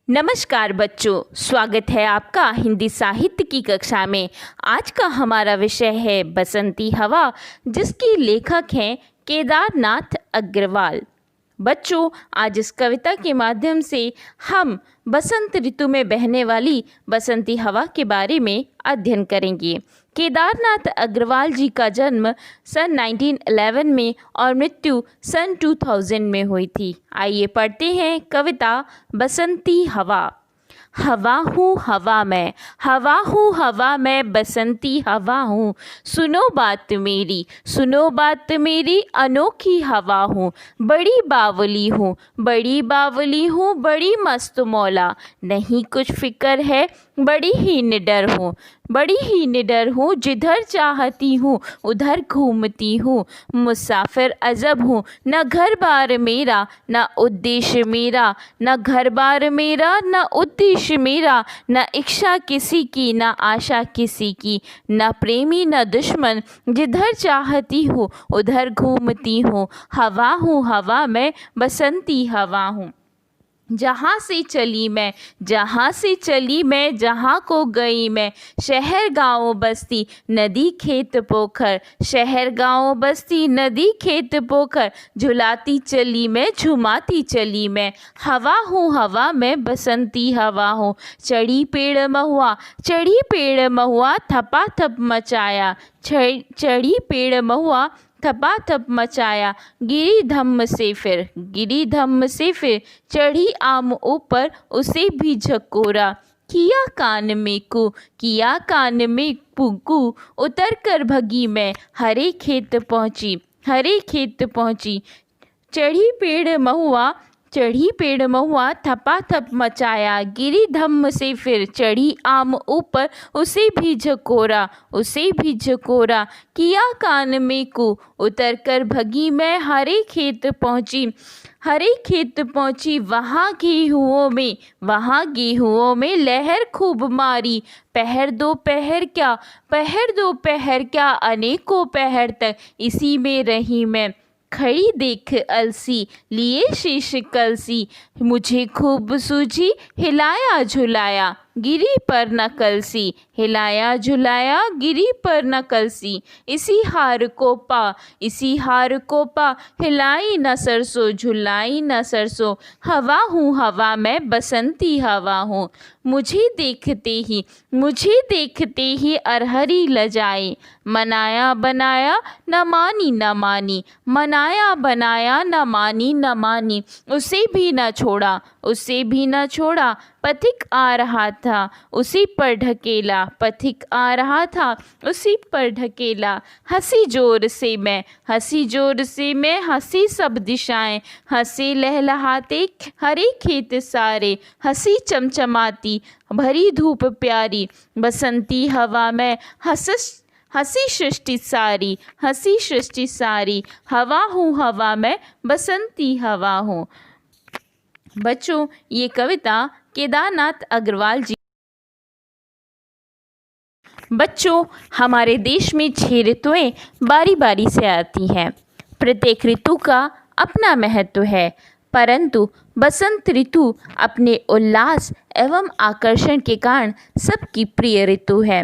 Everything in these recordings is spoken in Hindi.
नमस्कार बच्चों, स्वागत है आपका हिंदी साहित्य की कक्षा में। आज का हमारा विषय है बसंती हवा, जिसकी लेखक हैं केदारनाथ अग्रवाल। बच्चों, आज इस कविता के माध्यम से हम बसंत ऋतु में बहने वाली बसंती हवा के बारे में अध्ययन करेंगे। केदारनाथ अग्रवाल जी का जन्म सन 1911 में और मृत्यु सन 2000 में हुई थी। आइए पढ़ते हैं कविता बसंती हवा। हवा हूँ हवा मैं, हवा हूँ हवा मैं, बसंती हवा हूँ। सुनो बात मेरी, सुनो बात मेरी, अनोखी हवा हूँ। बड़ी बावली हूँ, बड़ी बावली हूँ, बड़ी मस्त मौला। नहीं कुछ फिक्र है, बड़ी ही निडर हूँ, बड़ी ही निडर हूँ। जिधर चाहती हूँ उधर घूमती हूँ। मुसाफिर अजब हूँ, न घर बार मेरा, न उद्देश्य मेरा, न घर बार मेरा, न उद्देश्य मेरा, न इच्छा किसी की, न आशा किसी की, न प्रेमी न दुश्मन। जिधर चाहती हूँ उधर घूमती हूँ। हवा हूँ हवा मैं, बसंती हवा हूँ। जहाँ से चली मैं, जहाँ से चली मैं, जहाँ को गई मैं। शहर गाँव बस्ती नदी खेत पोखर, शहर गाँव बस्ती नदी खेत पोखर। झुलाती चली मैं, झुमाती चली मैं। हवा हूँ हवा मैं, बसंती हवा हूँ। चढ़ी पेड़ महुआ, चढ़ी पेड़ महुआ, थपा थप मचाया। चढ़ी पेड़ महुआ, थपा थप मचाया। गिरी धम्म से फिर, गिरी धम्म से फिर। चढ़ी आम ऊपर, उसे भी झकोरा। किया कान में कू, किया कान में पुकू। उतर कर भगी मैं, हरे खेत पहुँची, हरे खेत पहुँची। चढ़ी पेड़ महुआ, चढ़ी पेड़ महुआ, थपा थप मचाया। गिरी धम्म से फिर, चढ़ी आम ऊपर, उसे भी झकोरा, उसे भी झकोरा। किया कान में कू, उतर कर भगी मैं, हरे खेत पहुँची, हरे खेत पहुँची। वहाँ गेहुओं में, वहाँ गेहुओं में लहर खूब मारी। पहर दो पहर क्या, पहर दो पहर क्या, अनेकों पहर तक इसी में रही मैं। खड़ी देख अलसी, लिए शीश कलसी। मुझे खूब सूझी, हिलाया झुलाया, गिरी पर न कलसी। हिलाया झुलाया, गिरी पर न कलसी। इसी हार को पा, इसी हार को पा, हिलाई न सरसों, झुलाई न सरसों। हवा हूँ हवा मैं, बसंती हवा हूँ। मुझे देखते ही, मुझे देखते ही अरहरी लजाए। मनाया बनाया न मानी न मानी, मनाया बनाया न मानी न मानी। उसे भी न छोड़ा, उसे भी न छोड़ा। पथिक आ रहा था, उसी पर ढकेला, पथिक आ रहा था, उसी पर ढकेला। हंसी जोर से मैं, हंसी जोर से मैं, हंसी सब दिशाएं। हंसे लहलहाते हरे खेत सारे, हंसी चमचमाती भरी धूप प्यारी। बसंती हवा में हंसी सृष्टि सारी, हंसी सृष्टि सारी। हवा हूँ हवा मैं, बसंती हवा हूँ। बच्चों, ये कविता केदारनाथ अग्रवाल जी। बच्चों, हमारे देश में 6 ऋतुएं बारी बारी से आती हैं। प्रत्येक ऋतु का अपना महत्व है, परंतु बसंत ऋतु अपने उल्लास एवं आकर्षण के कारण सबकी प्रिय ऋतु है।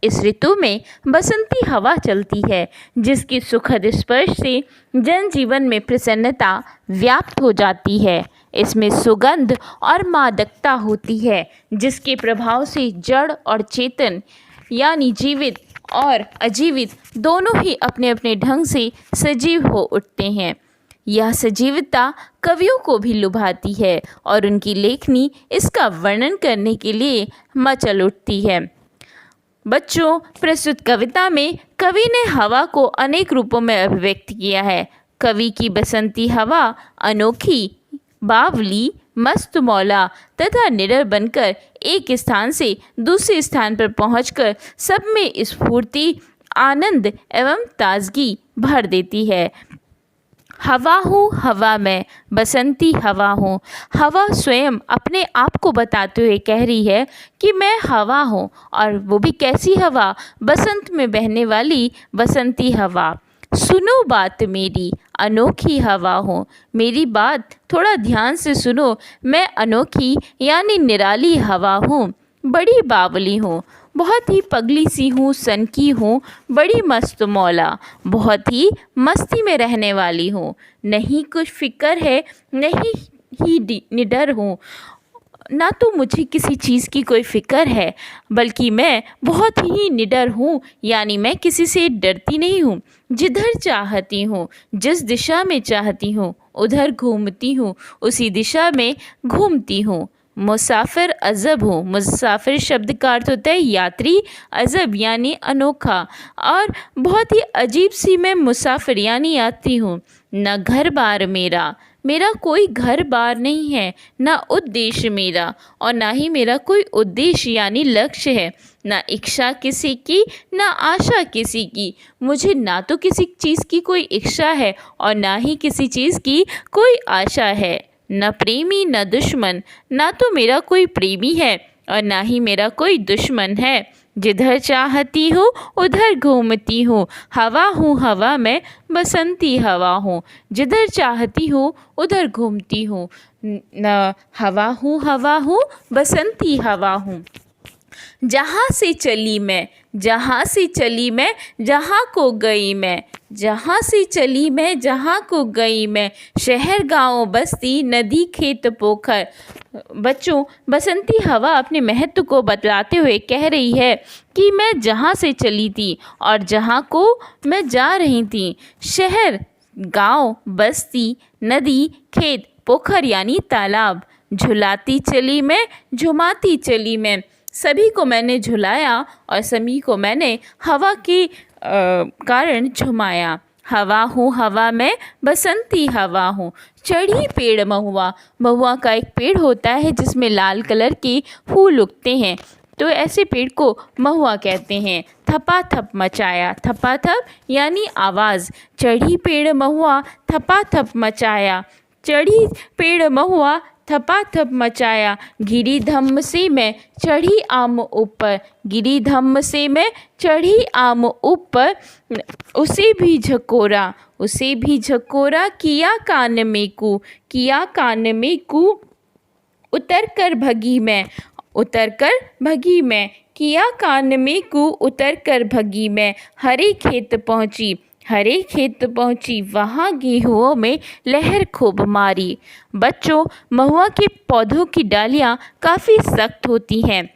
इस ऋतु में बसंती हवा चलती है, जिसकी सुखद स्पर्श से जनजीवन में प्रसन्नता व्याप्त हो जाती है। इसमें सुगंध और मादकता होती है, जिसके प्रभाव से जड़ और चेतन यानी जीवित और अजीवित दोनों ही अपने अपने ढंग से सजीव हो उठते हैं। यह सजीवता कवियों को भी लुभाती है और उनकी लेखनी इसका वर्णन करने के लिए मचल उठती है। बच्चों, प्रस्तुत कविता में कवि ने हवा को अनेक रूपों में अभिव्यक्त किया है। कवि की बसंती हवा अनोखी, बावली, मस्त मौला तथा निडर बनकर एक स्थान से दूसरे स्थान पर पहुंचकर सब में स्फूर्ति, आनंद एवं ताजगी भर देती है। हवा हूँ हवा मैं, बसंती हवा हूँ। हवा स्वयं अपने आप को बताते हुए कह रही है कि मैं हवा हूँ, और वो भी कैसी हवा? बसंत में बहने वाली बसंती हवा। सुनो बात मेरी, अनोखी हवा हूँ। मेरी बात थोड़ा ध्यान से सुनो, मैं अनोखी यानी निराली हवा हूँ। बड़ी बावली हूँ, बहुत ही पगली सी हूँ, सनकी हूँ, बड़ी मस्त मौला, बहुत ही मस्ती में रहने वाली हूँ। नहीं कुछ फिक्र है, नहीं ही निडर हूँ, ना तो मुझे किसी चीज़ की कोई फ़िक्र है, बल्कि मैं बहुत ही निडर हूँ, यानी मैं किसी से डरती नहीं हूँ। जिधर चाहती हूँ, जिस दिशा में चाहती हूँ, उधर घूमती हूँ, उसी दिशा में घूमती हूँ। मुसाफिर अजब हूँ। मुसाफिर शब्द का अर्थ होता है यात्री, अजब यानी अनोखा, और बहुत ही अजीब सी मैं मुसाफिर यानी यात्री हूँ। न घर बार मेरा, मेरा कोई घर बार नहीं है, ना उद्देश्य मेरा, और ना ही मेरा कोई उद्देश्य यानी लक्ष्य है। ना इच्छा किसी की, ना आशा किसी की। मुझे ना तो किसी चीज़ की कोई इच्छा है और ना ही किसी चीज़ की कोई आशा है। न प्रेमी न दुश्मन, ना तो मेरा कोई प्रेमी है और ना ही मेरा कोई दुश्मन है। जिधर चाहती हूँ उधर घूमती हूँ, हवा हूँ हवा मैं, बसंती हवा हूँ। जिधर चाहती हूँ उधर घूमती हूँ, न हवा हूँ, बसंती हवा हूँ। जहाँ से चली मैं, जहाँ से चली मैं, जहाँ को गई मैं, जहाँ से चली मैं, जहाँ को गई मैं। शहर गांव बस्ती नदी खेत पोखर। बच्चों, बसंती हवा अपने महत्व को बतलाते हुए कह रही है कि मैं जहाँ से चली थी और जहाँ को मैं जा रही थी। शहर गांव बस्ती नदी खेत पोखर यानी तालाब। झुलाती चली मैं, झुमाती चली मैं, सभी को मैंने झुलाया और सभी को मैंने हवा के कारण झुमाया। हवा हूँ हवा मैं, बसंती हवा हूँ। चढ़ी पेड़ महुआ। महुआ का एक पेड़ होता है जिसमें लाल कलर के फूल उगते हैं, तो ऐसे पेड़ को महुआ कहते हैं। थपाथप मचाया, थपाथप यानी आवाज़। चढ़ी पेड़ महुआ, थपाथप मचाया, चढ़ी पेड़ महुआ, थपाथप मचाया। गिरी धम्म से मैं चढ़ी आम ऊपर, गिरी धम्म से मैं चढ़ी आम ऊपर। उसे भी झकोरा, उसे भी झकोरा, किया कान में कू, किया कान में कू। उतर कर भगी मैं, उतर कर भगी मैं, किया कान में कू, उतर कर भगी मैं। हरे खेत पहुँची, हरे खेत पहुँची, वहाँ गेहुओं में लहर खूब मारी। बच्चों, महुआ के पौधों की डालियाँ काफ़ी सख्त होती हैं।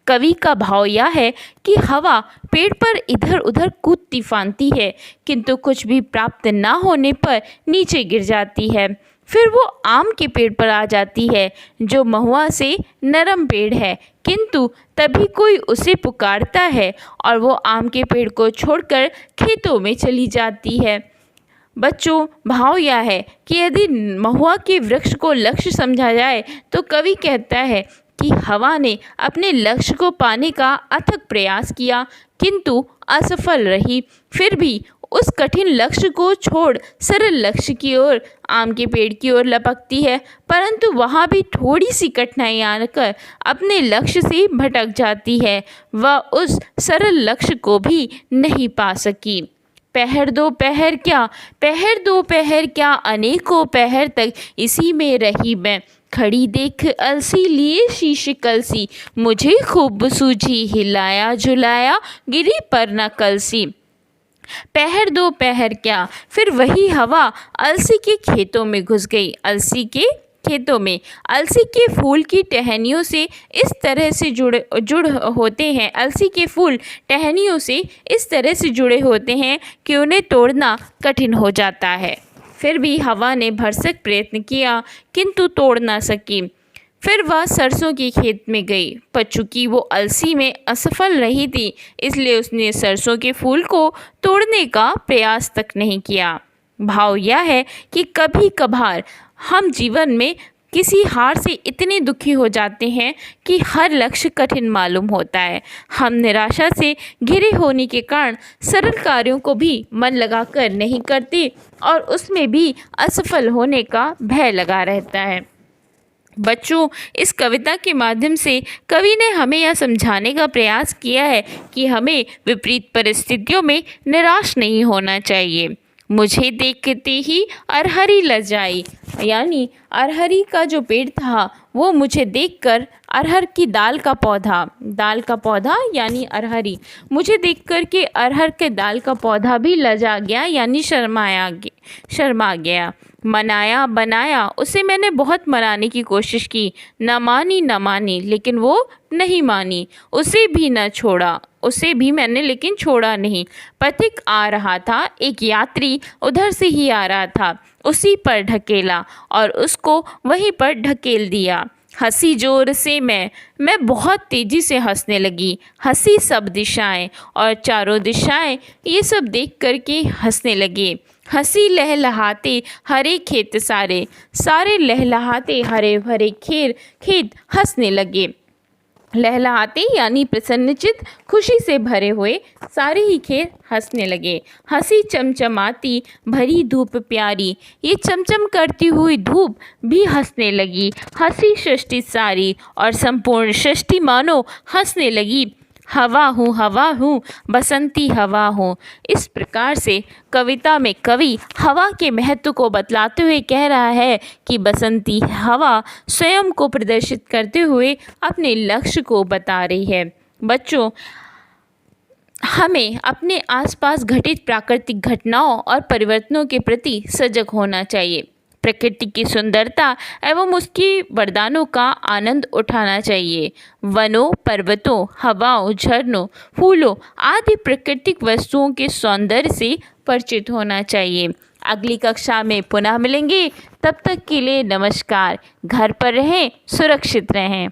कवि का भाव यह है कि हवा पेड़ पर इधर उधर कूदती फानती है, किंतु कुछ भी प्राप्त ना होने पर नीचे गिर जाती है। फिर वो आम के पेड़ पर आ जाती है, जो महुआ से नरम पेड़ है, किंतु तभी कोई उसे पुकारता है और वो आम के पेड़ को छोड़कर खेतों में चली जाती है। बच्चों, भाव यह है कि यदि महुआ के वृक्ष को लक्ष्य समझा जाए तो कवि कहता है कि हवा ने अपने लक्ष्य को पाने का अथक प्रयास किया, किंतु असफल रही। फिर भी उस कठिन लक्ष्य को छोड़ सरल लक्ष्य की ओर, आम के पेड़ की ओर लपकती है, परंतु वहाँ भी थोड़ी सी कठिनाई आकर अपने लक्ष्य से भटक जाती है। वह उस सरल लक्ष्य को भी नहीं पा सकी। पहर दो पहर क्या, पहर दो पहर क्या, अनेकों पहर तक इसी में रही मैं। खड़ी देख अलसी लिए शीश कलसी, मुझे खूब सूझी हिलाया झुलाया, गिरी पर न कलसी। पहर दो पहर क्या, फिर वही हवा अलसी के खेतों में घुस गई। अलसी के खेतों में अलसी के फूल की टहनियों से इस तरह से जुड़ होते हैं, अलसी के फूल टहनियों से इस तरह से जुड़े होते हैं कि उन्हें तोड़ना कठिन हो जाता है। फिर भी हवा ने भरसक प्रयत्न किया, किंतु तोड़ ना सकी। फिर वह सरसों के खेत में गई, पर चूंकि वो अलसी में असफल रही थी, इसलिए उसने सरसों के फूल को तोड़ने का प्रयास तक नहीं किया। भाव यह है कि कभी कभार हम जीवन में किसी हार से इतने दुखी हो जाते हैं कि हर लक्ष्य कठिन मालूम होता है। हम निराशा से घिरे होने के कारण सरल कार्यों को भी मन लगाकर नहीं करते और उसमें भी असफल होने का भय लगा रहता है। बच्चों, इस कविता के माध्यम से कवि ने हमें यह समझाने का प्रयास किया है कि हमें विपरीत परिस्थितियों में निराश नहीं होना चाहिए। मुझे देखते ही अरहरी लजाई, यानी अरहरी का जो पेड़ था वो मुझे देखकर, अरहर की दाल का पौधा यानी अरहरी, मुझे देखकर के अरहर के दाल का पौधा भी लजा गया यानी शर्मा गया। मनाया बनाया, उसे मैंने बहुत मनाने की कोशिश की, न मानी लेकिन वो नहीं मानी। उसे भी मैंने लेकिन छोड़ा नहीं। पथिक आ रहा था, एक यात्री उधर से ही आ रहा था, उसी पर ढकेला और उसको वहीं पर ढकेल दिया। हंसी जोर से मैं बहुत तेज़ी से हंसने लगी। हंसी सब दिशाएं और चारों दिशाएं ये सब देख कर के हंसने लगे। हंसी लहलहाते हरे खेत सारे लहलहाते हरे भरे खेत हंसने लगे। लहलहाते यानी प्रसन्नचित, खुशी से भरे हुए सारे ही खेत हंसने लगे। हंसी चमचमाती भरी धूप प्यारी, ये चमचम करती हुई धूप भी हंसने लगी। हंसी सृष्टि सारी और संपूर्ण सृष्टि मानो हंसने लगी। हवा हूँ बसंती हवा हूँ। इस प्रकार से कविता में कवि हवा के महत्व को बतलाते हुए कह रहा है कि बसंती हवा स्वयं को प्रदर्शित करते हुए अपने लक्ष्य को बता रही है। बच्चों, हमें अपने आसपास घटित प्राकृतिक घटनाओं और परिवर्तनों के प्रति सजग होना चाहिए। प्रकृति की सुंदरता एवं उसकी वरदानों का आनंद उठाना चाहिए। वनों, पर्वतों, हवाओं, झरनों, फूलों आदि प्राकृतिक वस्तुओं के सौंदर्य से परिचित होना चाहिए। अगली कक्षा में पुनः मिलेंगे, तब तक के लिए नमस्कार। घर पर रहें, सुरक्षित रहें।